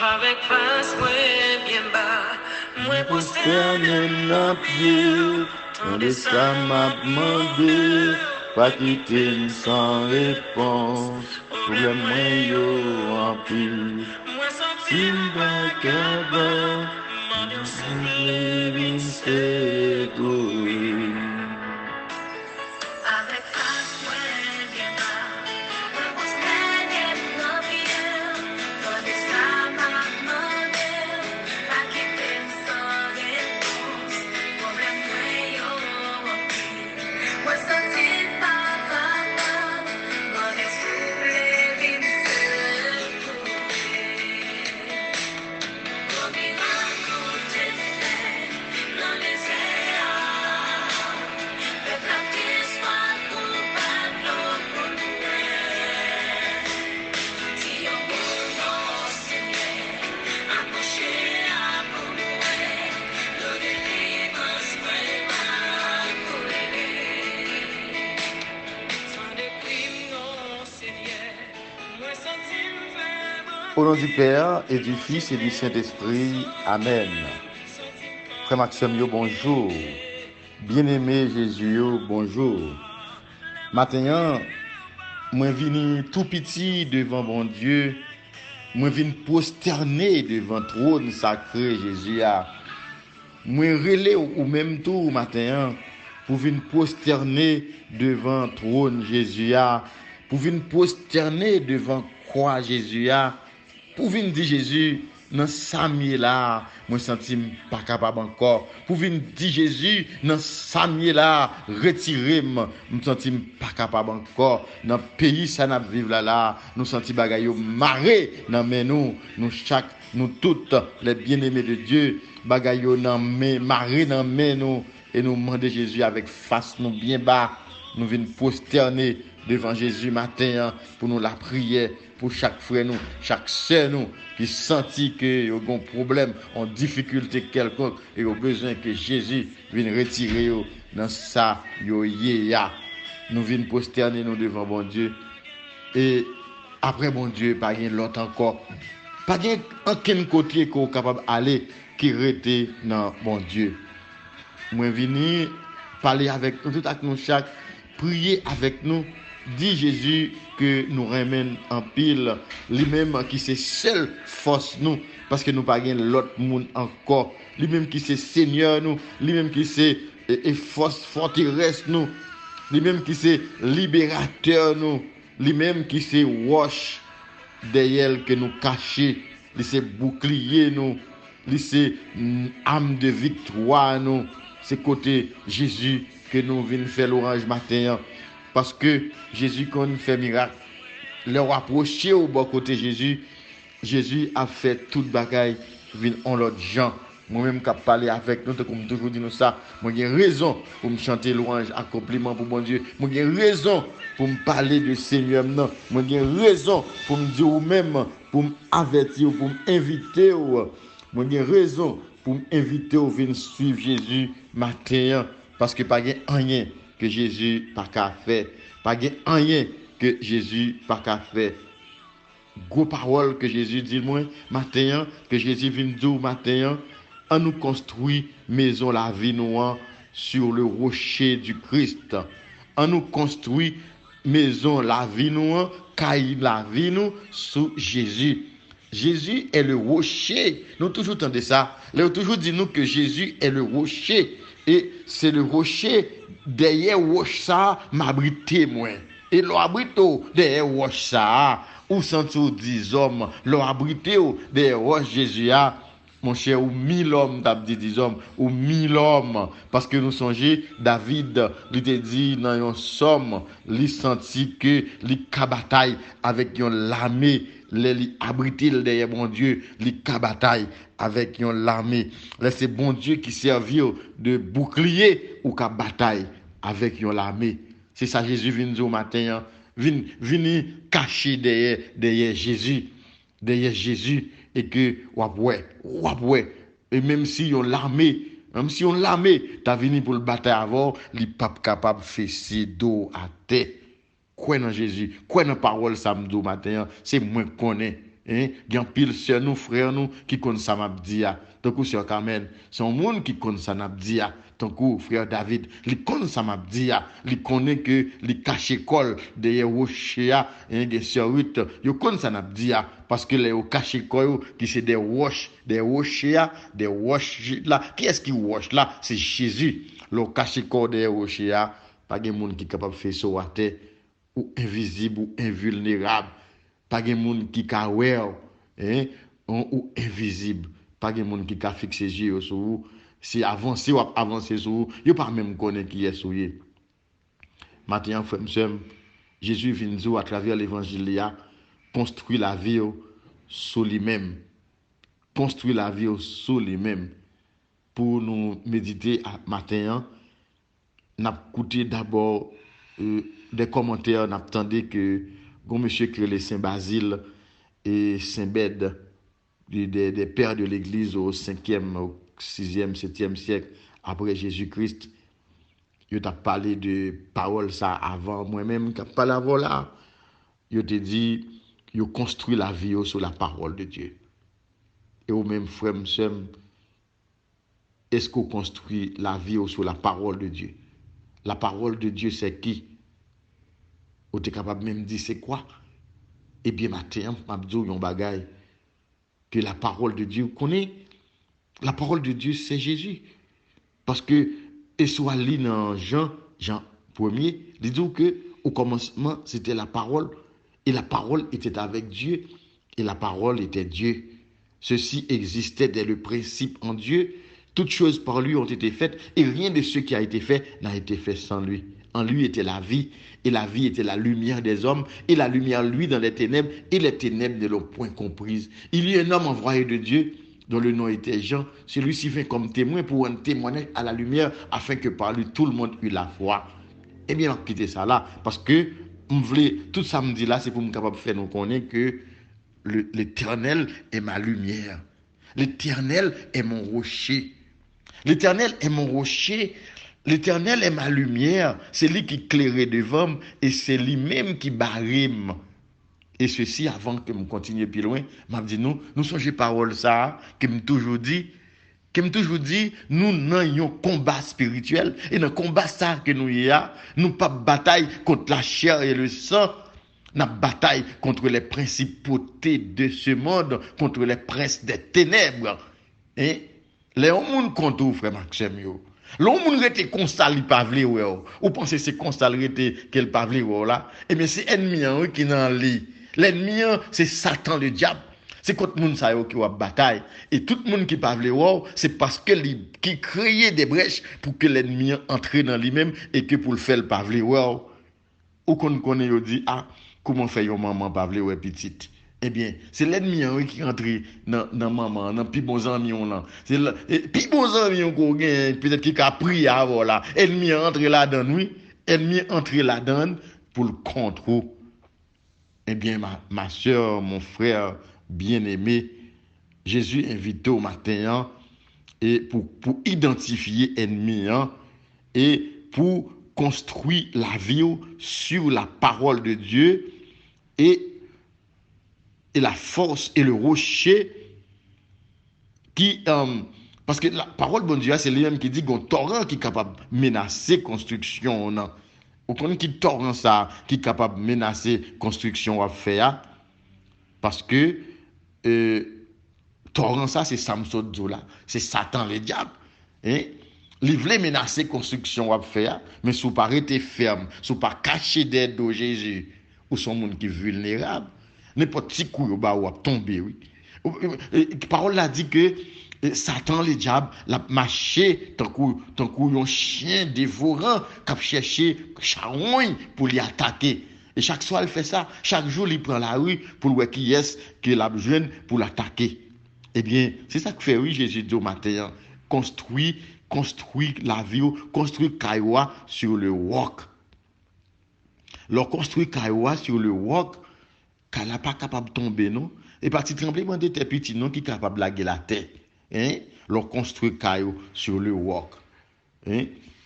Avec face, ouais, bien bas. Moi, pour Prosterné dans pied, tandis ça m'a demandé, pas quitter sans réponse. Problème moi yo en pile. moi, sorti Simba Kaba, c'est tout. avec face, ouais, bien bas. Moi, pour dans pied, tandis ça m'a demandé, pas quitter sans réponse. Problème, ouais, yo, moi, sorti pas capable, moi, souffler, Au nom du Père et du Fils et du Saint-Esprit, Amen. Frère Maxime, yo, bonjour. Bien-aimé Jésus, yo, bonjour. Maintenant, moi vini tout petit devant mon Dieu. Moi vini prosterné devant trône sacré Jésus. Moi relais ou même tout matin pour venir prosterner devant trône Jésus. Pour venir prosterner devant croix Jésus. Pour venir dire Jésus, dans Samuel là, moi senti pas capable encore. Pour venir dire Jésus, dans Samuel là, retirez moi senti pas capable encore. Dans pays ça n'a vivre là, nous senti bagay yo maré dans mais nous chaque nous toutes les bien-aimés de Dieu, bagay yo nan main maré dans main nous et nous demander Jésus avec face nous bien bas. Nous venons prosterner devant Jésus matin pour nous la prière pour chaque frère nous, chaque sœur nous qui sentit que y a un problème, en difficulté quelconque et au besoin que Jésus vienne retirer yo dans ça yo ya. Nous venons prosterner nous devant bon Dieu et après bon Dieu pas rien l'autre encore. Pas rien aucun côté qu'on capable aller qui rete dans bon Dieu. Moi venir parler avec nous tout avec nous chaque prier avec nous. Dit Jésus que nous ramène en pile, lui-même qui c'est seule force nous, parce que nous pas gain l'autre monde encore, lui-même qui c'est Seigneur nous, lui-même qui c'est force forteresse nous, lui-même qui c'est libérateur nous, lui-même qui c'est roche derrière que nous cacher, lui c'est bouclier nous, lui c'est âme de victoire nous, c'est côté Jésus que nous venons faire l'orange matin. Parce que Jésus, quand il fait miracle, le rapprocher au bon côté Jésus, Jésus a fait toute bagaille, vient en l'autre gens. Moi-même, qui parlé avec nous, comme toujours dit nous ça, moi j'ai raison pour me chanter louange, accomplissement pour bon Dieu. Moi j'ai raison pour me parler de Seigneur. Non, moi j'ai raison pour me dire ou même, pour m'avertir, pour m'inviter. Moi j'ai raison pour m'inviter au venir suivre Jésus matin, parce que pas rien que Jésus pas qu'à faire, pas rien que Jésus pas qu'à faire. Gros parole que Jésus dit moi matin, que Jésus vient dire matin, on nous construit maison la vie nous sur le rocher du Christ. On nous construit maison la vie nous, caille la vie nous sous Jésus. Jésus est le rocher. Nous toujours entendons ça. Nous toujours dit nous que Jésus est le rocher. Et c'est le rocher derrière roche ça m'abrité moi. Et l'abrito derrière roche ça ou sentou 10 hommes, l'abrité derrière roche Jésus a mon cher, ou 1000 hommes, t'as dit 10 hommes, ou 1000 hommes. Parce que nous songeons, David, lui te dit dans une somme, lui senti que lui bataille avec une l'armée, lui abrité derrière bon Dieu, lui bataille avec une l'armée. Là, c'est bon Dieu qui servit de bouclier ou bataille avec une l'armée. C'est ça Jésus vient dire au matin, vient cacher derrière Jésus. Derrière Jésus. Et que ouais et même si on l'armée t'as venu pour le bataille avant il pas capable faire ses dos à terre quoi dans Jésus quoi dans parole samedi matin c'est moi connais Gen pile sœur nous, frère nous, qui connaît ça m'a dit. Tant que sœur Carmen, c'est un monde qui connaît ça m'a dit. Tant que frère David, il connaît ça m'a dit. Il connaît que les caché col derrière rocher, des sœurs Ruth, il connaît ça m'a dit. Parce que les caché col, qui c'est des roches là. Qui est-ce qui roche là? C'est Jésus. Le caché col des rochers, pas de monde qui est capable de faire ça à terre, ou invisible ou invulnérable. Pas de monde qui est ou invisible. Pas de monde qui a fixé les yeux sur vous. Si avancer ou avancer sur vous, il n'y a pas même connaître qui est sur vous. Maintenant, frère, Jésus vient nous à travers l'évangile, construire la vie sur lui-même. Construire la vie sur lui-même. Pour nous méditer à matin, n'a écouté d'abord des commentaires, n'a entendu que monsieur que les Saint Basile et Saint Bède, des pères de l'Église au 5e, au 6e, 7e siècle après Jésus-Christ, ils ont parlé de paroles ça avant moi-même, qui a parlé avant là. Ils ont dit, ils ont construit la vie sur la parole de Dieu. Et au même frère, est-ce qu'on construit la vie sur la parole de Dieu? La parole de Dieu, c'est qui? Ou tu es capable même de dire c'est quoi? Eh bien, maintenant, je vais dire un bagage que la parole de Dieu connaît. La parole de Dieu, c'est Jésus. Parce que, et soit lu dans Jean 1er, il dit que au commencement, c'était la parole, et la parole était avec Dieu, et la parole était Dieu. Ceci existait dès le principe en Dieu. Toutes choses par lui ont été faites, et rien de ce qui a été fait n'a été fait sans lui. En lui était la vie, et la vie était la lumière des hommes, et la lumière, lui, dans les ténèbres, et les ténèbres ne l'ont point comprise. Il y a un homme envoyé de Dieu, dont le nom était Jean. Celui-ci vint comme témoin pour un témoignage à la lumière, afin que par lui tout le monde eût la foi. Eh bien, on quitte ça là, parce que tout ça me dit là, c'est pour me capable de faire nous connaître que l'Éternel est ma lumière. L'Éternel est mon rocher. L'Éternel est mon rocher. L'Éternel est ma lumière. C'est lui qui éclairait devant moi et c'est lui-même qui barrime. Et ceci, avant que je continue plus loin, m'a dit nous songez parole ça, que me toujours dit, nous n'ayons combat spirituel et dans combat ça que nous y a, nous pas bataille contre la chair et le sang. Nous bataille contre les principautés de ce monde, contre les princes des ténèbres. Et les gens contre vous, frère Maxime, les gens rete constat li pa vle ou pensez c'est constat rete qu'elle pa vle là. Eh bien c'est ennemi qui nan li. L'ennemi c'est Satan le diable. C'est contre moun sa yo qui wa bataille et tout le monde qui pa vle c'est parce que qui crée des brèches pour que l'ennemi entre dans lui-même et que pour le faire pa vle ou qu'on connaît yo dit comment faire yon maman pa vle petite. Eh bien, c'est l'ennemi qui entre dans maman, dans plus bons amis là. C'est plus bons amis qu'on gagne, peut-être qui a pris avant là. Ennemi entre là-dedans, oui. Ennemi entre là-dedans pour le contrôle. Eh bien, ma soeur, mon frère bien-aimé, Jésus invite au matin et pour identifier l'ennemi et pour construire la vie sur la parole de Dieu et la force et le rocher qui parce que la parole de Dieu c'est lui-même qui dit qu'on torrent qui est capable de menacer construction non ou qu'on qui torrent ça qui est capable de menacer construction à faire parce que torrent ça c'est Samson là c'est Satan le diable il voulait menacer construction à faire mais sous pas rester ferme sous pas cacher d'aide de Jésus ou son monde qui est vulnérable n'importe petit coup va tomber oui. Parole là dit que Satan le diable l'a marché tant que un chien dévorant qui chercher charogne pour lui attaquer et chaque soir il fait ça chaque jour il prend la rue pour voir qui est que l'a jeune pour l'attaquer. Eh bien c'est ça que fait oui Jésus dit au matin construit la vie construit Kaïwa sur le roc. Leur construit Kaïwa sur le roc qu'elle n'est pas capable de tomber, non? Et parti tremblement de terre petit, non, qui est capable de laguer la terre. Leur construit caillou sur le roc.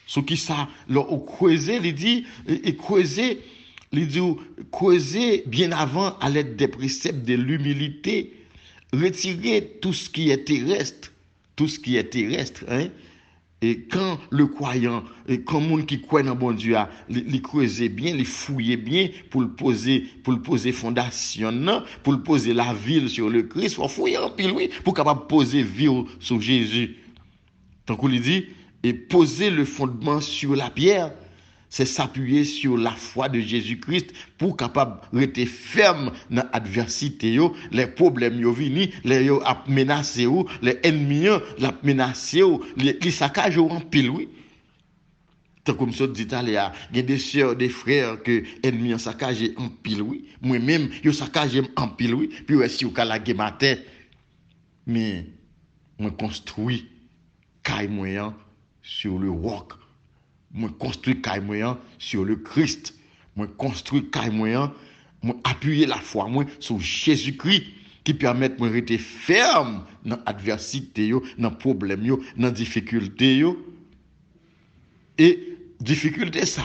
Ce qui ça, leur creuser, il dit, et creuser Il dit, creuser bien avant à l'aide des préceptes de l'humilité, retirer tout ce qui est terrestre, hein. Et quand le croyant, et quand le monde qui croit dans bon Dieu, les creuser bien, les fouiller bien pour le poser fondation, non, pour le poser la ville sur le Christ, faut fouiller en pile, oui, pour capable poser vie sur Jésus. Donc on lui dit, et poser le fondement sur la pierre, c'est s'appuyer sur la foi de Jésus-Christ pour capable rester ferme dans l'adversité, les problèmes yo vini, les yo a menacé ou, les ennemis la menacé ou, les saccages en pile, oui. Tant comme ça dit il y a des sœurs, des frères que ennemis ont saccagé en pile, oui. Moi-même, yo saccagé en pile, oui. Puis ouais, si vous la matin, mais moi construit caille moyen sur le roc. Moi construis caille moyen sur le Christ. Moi construis caille moyen, moi appuyer la foi moi sur Jésus-Christ qui permet de rester ferme dans l'adversité, dans le problème, dans la difficulté. Et difficulté ça,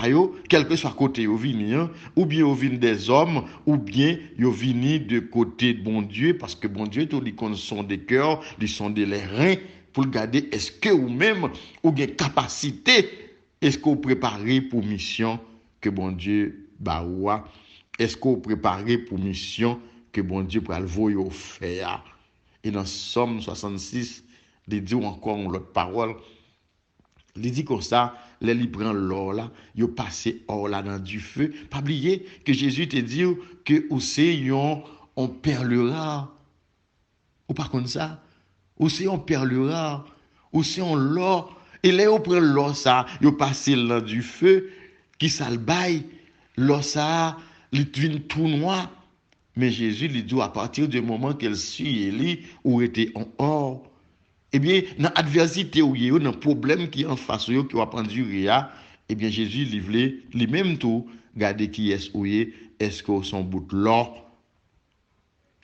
quel que soit côté yo vini, ou bien yo vini des hommes, ou bien yo vini de côté de bon Dieu, parce que bon Dieu, tout dit qu'on sont des cœurs, ils sont des reins, pour regarder est-ce que ou même, ou bien capacité, est-ce qu'on préparé pour mission que bon Dieu baoua? Est-ce qu'on préparé pour mission que bon Dieu pour le voyer faire? Et dans Somme 66, il dit encore l'autre parole, il dit comme ça, les prend l'or là, il passé or là dans du feu. Pas oublier que Jésus te dit que aussi on perle rare. Ou pas comme ça? Aussi on perle rare. Aussi on l'or. Et là, on prend l'or ça, il passe là du feu, qui ça le baille, l'or ça, il devient tout noir. Mais Jésus lui dit à partir du moment qu'elle suit Élie, où était en or, eh bien, dans l'adversité où il y a un problème qui est en face, qui va prendre du réa, eh bien, Jésus livre lui-même tout, regardez qui est-ce où il est, est-ce qu'on son bout de l'or,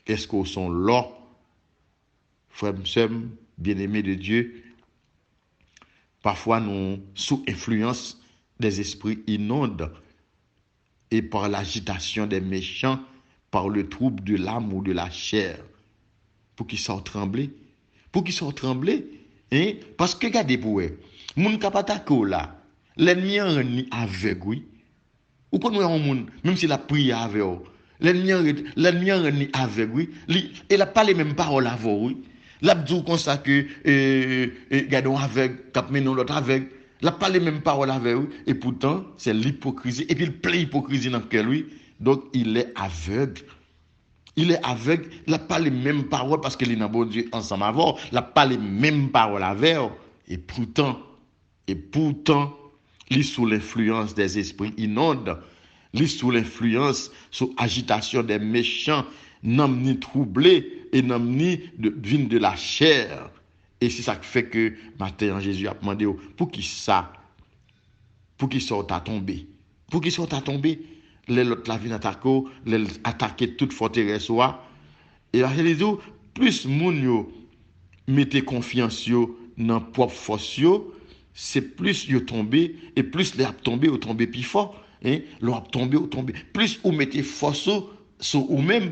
est-ce qu'on son l'or, frères et sœurs, bien-aimés de Dieu. Parfois, nous, sous influence des esprits inondes et par l'agitation des méchants, par le trouble de l'âme ou de la chair, pour qu'ils sortent trembler. Pour qu'ils sortent trembler. Hein? Parce que, regardez pour eux, moun kapatako là, l'ennemi en est aveugle, oui. Ou qu'on voit un monde, même s'il a prié avec eux, l'ennemi en est aveugle, oui. Il n'a pas les mêmes paroles avec eux, oui. L'abdou comme ça que gardons avec cap menon l'autre avec n'a pas les mêmes paroles avec eux et pourtant c'est l'hypocrisie et puis il plein hypocrisie dans cœur lui donc il est aveugle il n'a pas les mêmes paroles parce qu'il est dans bon Dieu ensemble avant il n'a pas les mêmes paroles avec eux et pourtant il est sous l'influence des esprits inondes il est sous l'influence sous agitation des méchants n'ont ni troublé et n'ont ni de la chair. Et c'est ça qui fait que matin Jésus a demandé pour qui ça, pour qui sortent à tomber, pour qui sortent à tomber, les autres la vie attaquer, les attaquer toute forteresse et là il dit plus moun yo mettez confiance yo dans propre force yo, c'est plus yo tomber et plus les a tomber ou tomber plus fort, hein, l'on a tomber ou tomber, plus ou mettez force sur ou même.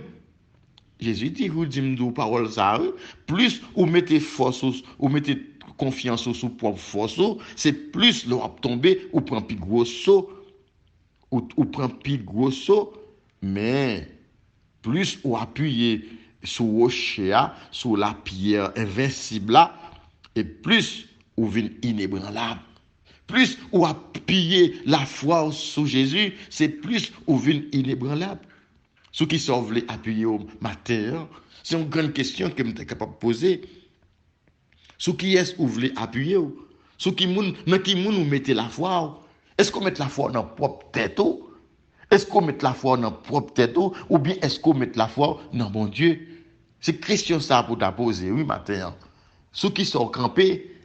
Jésus dit, vous dites parole ça, plus vous mettez force, ou mettez confiance sous propre force, c'est plus l'on va tomber, ou prend plus gros saut, ou prend plus gros saut, mais plus vous appuyez sur rocher, sur la pierre invincible, et plus vous venez inébranlable. Plus vous appuyez la foi sur Jésus, c'est plus vous venez inébranlable. Ceux qui sont voulu appuyer au matin, c'est une grande question que je suis capable de poser. Ceux qui est-ce que vous voulez appuyer? Ceux qui vous mettez la foi? Est-ce qu'on met la foi dans propre tête? Est-ce qu'on met la foi dans propre tête? Ou bien est-ce qu'on met la foi dans bon Dieu? C'est question ça pour t'apposer, oui, matin. Ceux qui sont campés,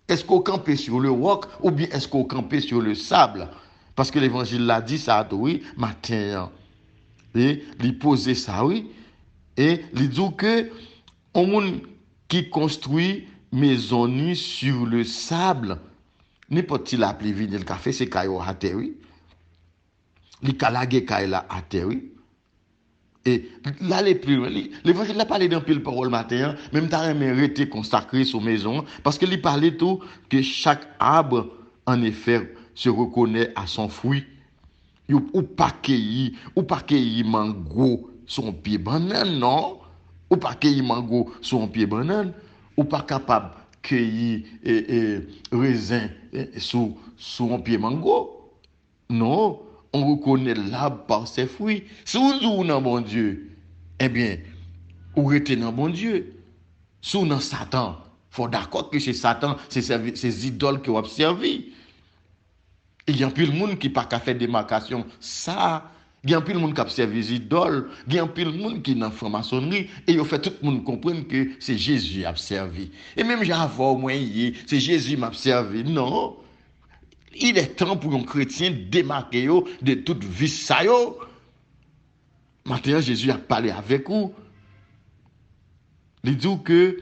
est-ce qu'on campe sur le roc ou bien est-ce qu'on campe sur le sable? Parce que l'évangile l'a dit ça, oui, matin. Et il posait ça, oui. Et il dit que on monde qui construit maison sur le sable, n'importe qui l'appelé vide le café, c'est caillou à terre, oui. li kalage kaila à terre, oui. Et là, les plus loin, l'évangile n'a parlé d'un pile parole matin, même t'as arrêté consacré sur maison, parce que il parlait tout que chaque arbre, en effet, se reconnaît à son fruit. Ou pas cueillir mango sur un pied banane, non? Ou pas cueillir mango sur un pied banane, ou pas capable cueillir raisin sur un pied mango. Non, on reconnaît l'arbre par ses fruits. Si vous êtes dans bon Dieu, eh bien, vous êtes dans bon Dieu. Si vous êtes dans Satan, il faut d'accord que c'est Satan, c'est ces idoles que vous avez servi. Il y a plus de monde qui n'a pas fait démarcation. Ça, il y a plus de monde qui a servi les idoles. Il y a plus de monde qui est dans la franc-maçonnerie. Et il fait tout le monde comprendre que c'est Jésus qui a servi. Et même j'avais moi, c'est Jésus qui m'a servi. Non. Il est temps pour un chrétien démarquer de toute vie ça. Maintenant, Jésus a parlé avec vous. Il dit que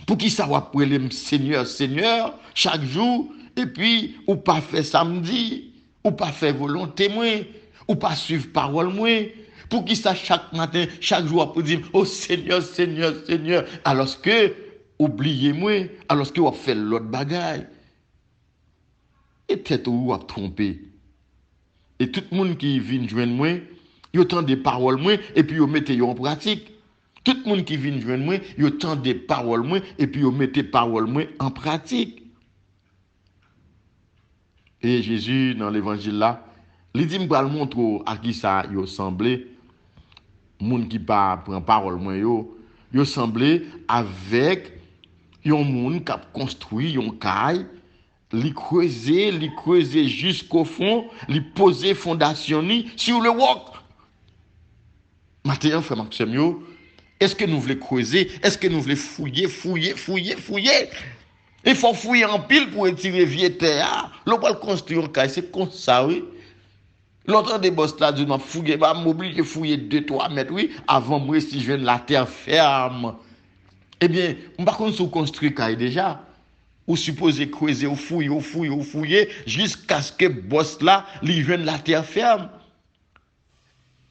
pour qui ça va prêler Seigneur, Seigneur, chaque jour, et puis, ou pas faire samedi, ou pas faire volonté, moi, ou pas suivre parole, moi, pour qui ça chaque matin, chaque jour, pour dire, oh Seigneur, Seigneur, Seigneur, alors que, oubliez-moi, alors que vous fait l'autre bagaille. Et peut-être vous avez trompé. Et tout le monde qui vient joindre moi, il entend des paroles moi, et puis vous mettez en pratique. Tout le monde qui vient joindre moi, il entend des paroles moi, et puis vous mettez paroles moi en pratique. Et Jésus, dans l'évangile là, il dit, je vais montrer à qui ça y semblé. Les gens qui prennent parole moi, yo semblé avec un monde qui a construit un caille. Li creuser jusqu'au fond, li poser fondation sur le roc. Maintenant, frère Maxime, est-ce que nous voulons creuser? Est-ce que nous voulons fouiller? Il faut fouiller en pile pour retirer vieux terre. L'on va construire un caille, c'est comme ça, oui. L'autre des boss là, je fouiller, m'oblige de fouiller 2-3 mètres, oui, avant moi, si je viens de la terre ferme. Eh bien, on va construire un caille déjà. Ou supposé creuser, ou fouiller, jusqu'à ce que boss là, lui vienne la terre ferme.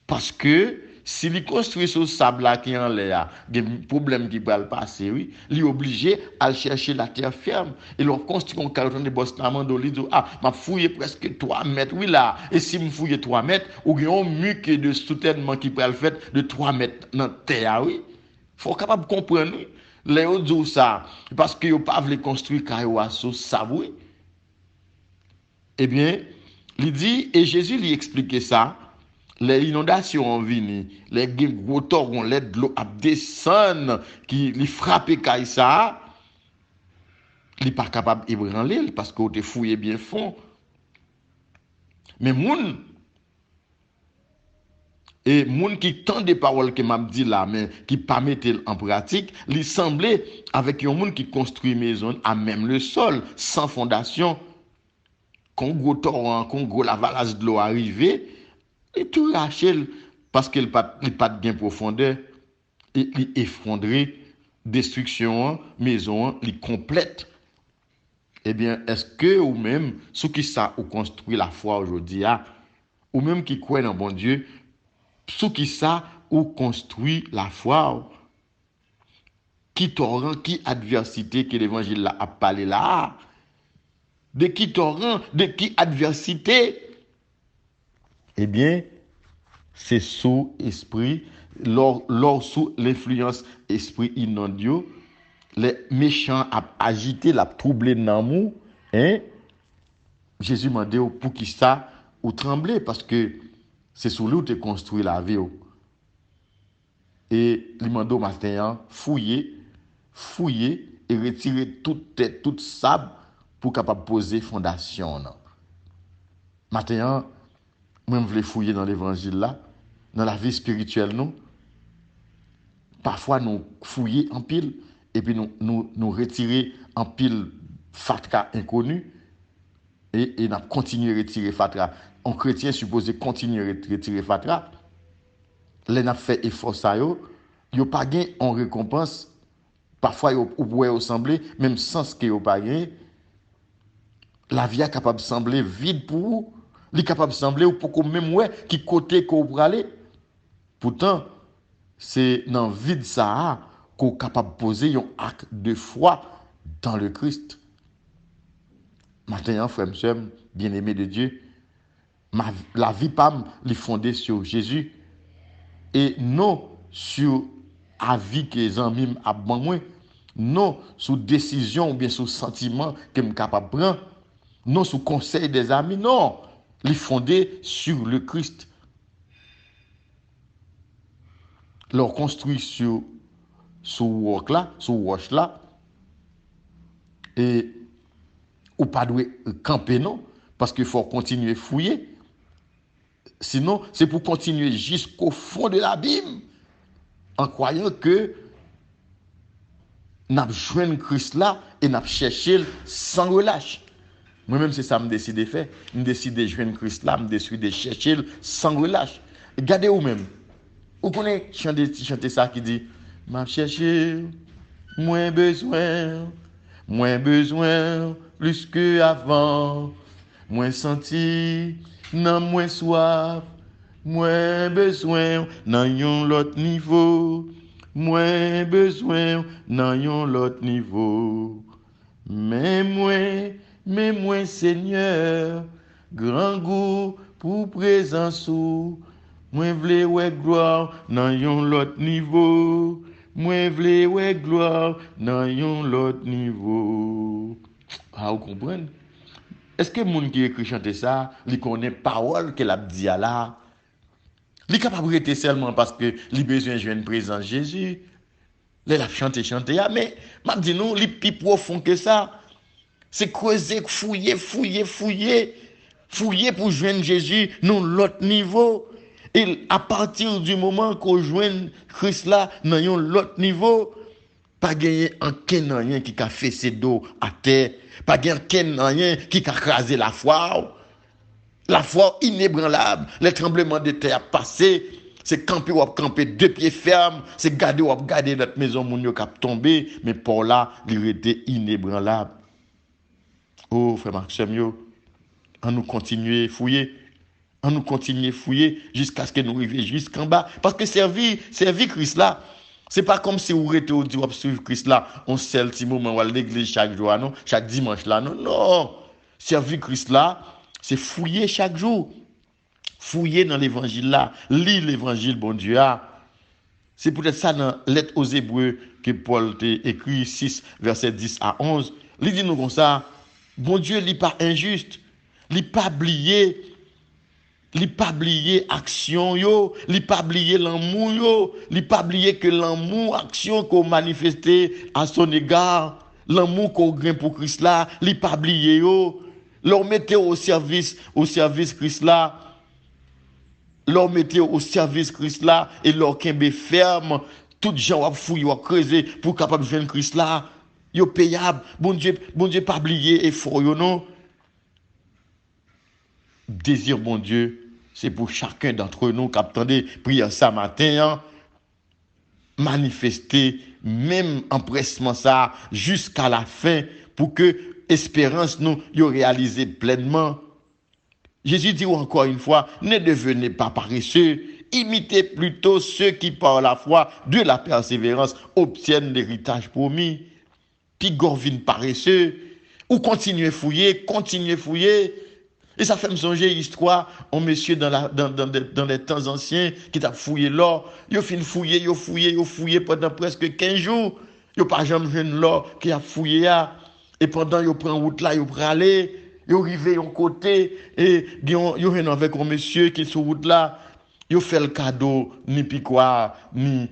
Parce que, s'il construit ce sable là qui est en l'air, il y a un problème qui va le passer, oui, il est obligé à chercher la terre ferme. Et l'on construit un carton de boss là, il dit, m'a fouillé presque 3 mètres, oui là. Et si je fouille 3 mètres, ou il y a un mur de soutènement qui peut le faire de 3 mètres dans la terre, oui. Il faut capable comprendre, oui. Les autres disent ça, parce qu'ils ne peuvent pas construire carrément sur ça, oui. Eh bien, il dit, et Jésus lui expliquait ça, les inondations ont venu, les gros torrents, les de l'eau descendent, qui lui frappent comme ça, il n'est pas capable d'ébranler, parce qu'on te fouillé bien fond. Mais moun, et moun qui tend des paroles que m'a dit là, mais qui pas mettre en pratique, il semblait avec un monde qui construit maison à même le sol, sans fondation. Quand gros torrent, quand gros lavalage de l'eau arrivé, il tout lâché parce qu'il pas de gain profondeur, il effondré, destruction, maison, il complète. Eh bien, est-ce que ou même ceux qui ça ou construit la foi aujourd'hui, ou même qui croient dans bon Dieu, ceux qui ça ou construit la foi, qui torrent, qui adversité que l'évangile a parlé là, de qui torrent, de qui adversité, eh bien, c'est sous esprit, lors sous l'influence esprit inondio, les méchants a agité, l'a troublé dans l'amour, hein? Jésus m'a dit pour qui ça ou trembler parce que c'est sous lui où tu construis la vie. Et il m'a dit matin fouiller et retirer toute tête, toute sable pour capable poser fondation. Matin, moi je voulais fouiller dans l'évangile là, dans la vie spirituelle non. Parfois nous fouiller en pile et puis nous retirer en pile fatra inconnu et nous continuer à retirer fatra. Un chrétien supposé continuer à retirer fatra. Les n'a fait effort ça yo pas gain en récompense. Parfois yo pourrait sembler même sans ce que yo pas gain. La vie est capable de sembler vide pour vous. Il est capable de sembler ou pour même ouais qui côté qu'on pour aller. Pourtant, c'est dans le vide ça qu'on est capable de poser un acte de foi dans le Christ. Maintenant, frère, monsieur, bien-aimé de Dieu, la vie PAM est fondée sur Jésus et non sur avis que les amis a moi, non sur décision ou bien sur sentiment que je suis capable de prendre, non sur conseil des amis, non, il est fondé sur le Christ. Leur construit sur roche là, et ou pas doit camper non, parce qu'il faut continuer à fouiller. Sinon, c'est pour continuer jusqu'au fond de l'abîme, en croyant que nous avons joint Christ là et nous avons cherché sans relâche. Moi-même, c'est ça que je décide de faire. Je décide de joindre Christ là, je décide de chercher sans relâche. Regardez vous-même. Vous connaissez chanter ça qui dit m'a cherché, moins besoin, plus que avant, moins senti, non moins soif, moins besoin, dans yon l'autre niveau, moins besoin, dans yon l'autre niveau. Mais moi, Seigneur, grand goût pour présence ou. Moi vle ouais gloire dans yon l'autre niveau. Moi vle ouais gloire dans yon l'autre niveau. Ah, vous comprenez? Est-ce que moun qui écrit chanter ça, il connaît parole qu'elle a dit à là? Il est capable de rester seulement parce que il besoin de joindre présence Jésus. Il a chanté, mais m'a dit non, il est plus profond que ça. C'est creuser, fouiller pour joindre Jésus dans l'autre niveau. Et à partir du moment qu'on joint Christ là, dans l'autre niveau, pas gagner aucun rien qui a fait ses dos à terre, pas gagner aucun rien qui a crasé la foi. La foi inébranlable, les tremblements de terre passés, c'est camper ou camper deux pieds fermes, c'est garder ou garder notre maison moun yo k'ap tomber, mais pour là, il était inébranlable. Oh frère Maxime yo, on nous continuer fouiller. On nous continue à fouiller jusqu'à ce que nous arrivions jusqu'en bas. Parce que servir Christ là, c'est pas comme si vous étiez au Dieu suivre Christ là, on seul petit moment ou à l'église chaque jour, non, chaque dimanche là, non, non. Servir Christ là, c'est fouiller chaque jour. Fouiller dans l'évangile là, lire l'évangile, bon Dieu. C'est peut-être ça dans lettre aux Hébreux que Paul a écrit 6, verset 10 à 11. Il dit nous comme ça, bon Dieu, il n'est pas injuste, il n'est pas oublié. Li pas oublier action yo, li pas oublier l'amour yo, li pas oublier que l'amour action qu'on manifesté à son égard, l'amour qu'on gagne pour Christ là, li pas oublier yo, leur mettez au service Christ là. Leur mettez au service Christ là et leur kembe ferme, tout gens va fouiller, va creuser pour capable joindre Christ là. Yo payable, bon Dieu pas oublier effort yo non. Désir bon Dieu, c'est pour chacun d'entre nous qui attendait prière ça matin, manifester même empressement ça jusqu'à la fin pour que espérance nous y réaliser pleinement. Jésus dit encore une fois, ne devenez pas paresseux, imitez plutôt ceux qui par la foi de la persévérance obtiennent l'héritage promis. Puis gorvine paresseux, ou continuez fouiller. Et ça fait me songer l'histoire un monsieur dans les temps anciens qui t'a fouillé l'or. Il a fouillé pendant presque 15 jours. Il n'a pas jamais vu l'or qui a fouillé. Et pendant il prend route là, il prend aller. Il arrive à côté et il a avec un monsieur qui est sur route là. Il fait le cadeau, ni piquois, ni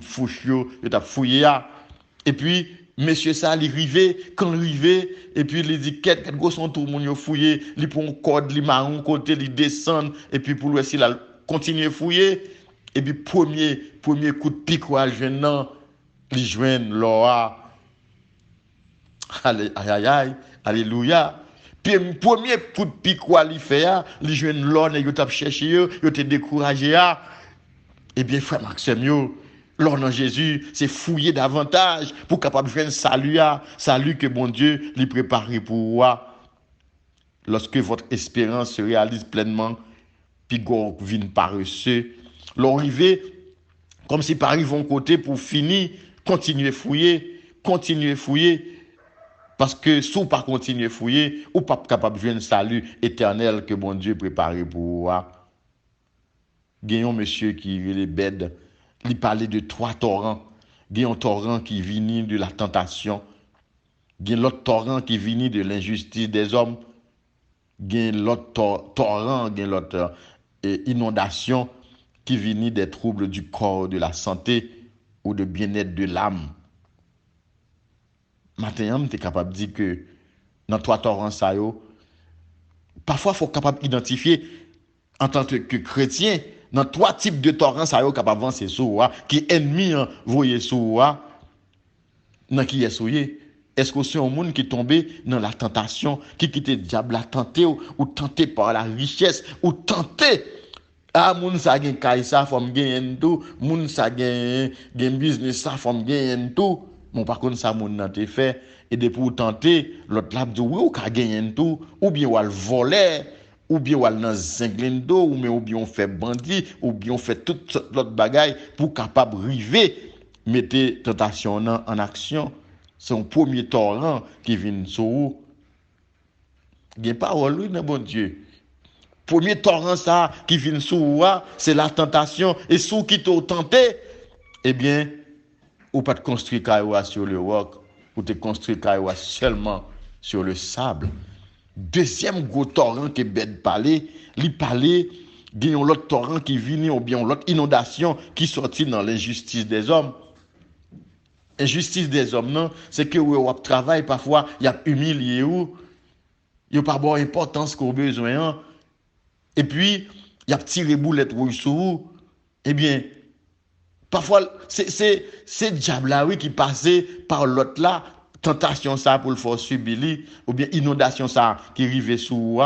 fouchio. Il t'a fouillé. Et puis, monsieur ça, il arrive, quand il arrive, et puis il dit, quelques gros sont tout le monde fouillé, il prend un code, il marron côté, il descend, et puis pour lui, il continue à fouiller, et puis premier coup de pic, il joint l'or. Alléluia. Puis premier coup de pic, il fait, il joint l'or, il t'a cherché, il t'a découragé. Eh bien, frère Maxime, l'or dans Jésus, c'est fouiller davantage pour capable de faire salut que bon Dieu lui préparé pour moi. lorsque votre espérance se réalise pleinement, puis qu'on vient paresseux, l'arrivée, comme si par vont côté pour finir, continuer fouiller, parce que si vous pas continuer fouiller, ou pas capable de jouer un salut éternel que bon Dieu préparé pour vous. Gagnons monsieur qui les bêtes, il parlait de 3 torrents. Gagnons un torrent qui vient de la tentation, gagnons l'autre torrent qui vient de l'injustice des hommes, gagnons l'autre torrent, gagnons l'autre inondation qui vient des troubles du corps, de la santé ou de bien-être de l'âme. Maintenant, tu es capable de dire que dans 3 torrents, ça yo, parfois, il faut être capable d'identifier en tant que chrétien, dans 3 types de torrents, ça yo capable d'avancer sur qui ennemi voyez sur dans qui est souillé. Est-ce que c'est un monde qui est tombé dans la tentation, qui quitte le diable à tenter ou tenté par la richesse ou tenté moun sa gen kay ça faut me gagner tout, moun sa gen business ça faut me gagner tout. Bon par contre ça moun nan te fait et de pour tenter l'autre là dit oui ou ka gagner tout ou bien ou al voler ou bien ou al dans zinglendo ou bien on fait bandit ou bien on fait toute l'autre bagaille pour capable river mettre tentation en action. C'est un premier torrent qui vient sur vous. Gen parole lui dans bon Dieu. Premier torrent ça qui vient sur vous, c'est la tentation et sous qui t'ont tenté, eh bien ou pas de construire cailloua sur le roc, ou te construire cailloua seulement sur le sable. Deuxième gros torrent que bête parler, li parler gagnons l'autre torrent qui vient ou bien l'autre inondation qui sortit dans l'injustice des hommes. Injustice des hommes non, c'est que ou travail parfois il y a humilié ou il y a pas bon importance qu'on besoin et puis il y a tiré boulette rouge sur vous. Eh bien parfois c'est diable là oui qui passait par l'autre là, tentation ça pour le faire subir ou bien inondation ça qui arrivait sur vous.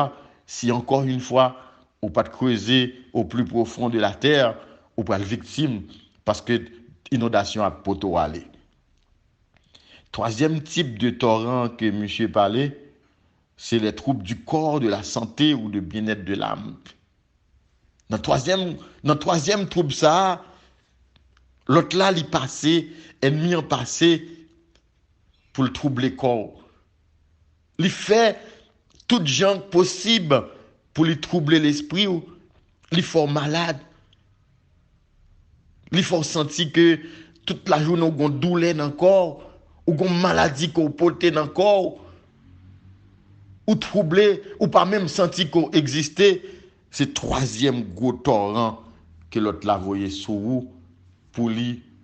Si encore une fois ou pas de creuser au plus profond de la terre ou pas de victime parce que inondation a poto aller. Troisième type de torrent que monsieur parlait, c'est les troubles du corps, de la santé ou de bien-être de l'âme. Dans troisième trouble ça, l'autre là, il passé, ennemi en passé pour le troubler le corps. Il fait toutes gens possibles pour lui troubler l'esprit ou il fait malade. Il fait sentir que toute la journée on a une douleur dans le corps, ou une maladie qu'on porte dans le corps, ou troublé, ou pas même senti qu'on existait. C'est troisième gros torrent que l'autre l'a voyé sur vous pour lui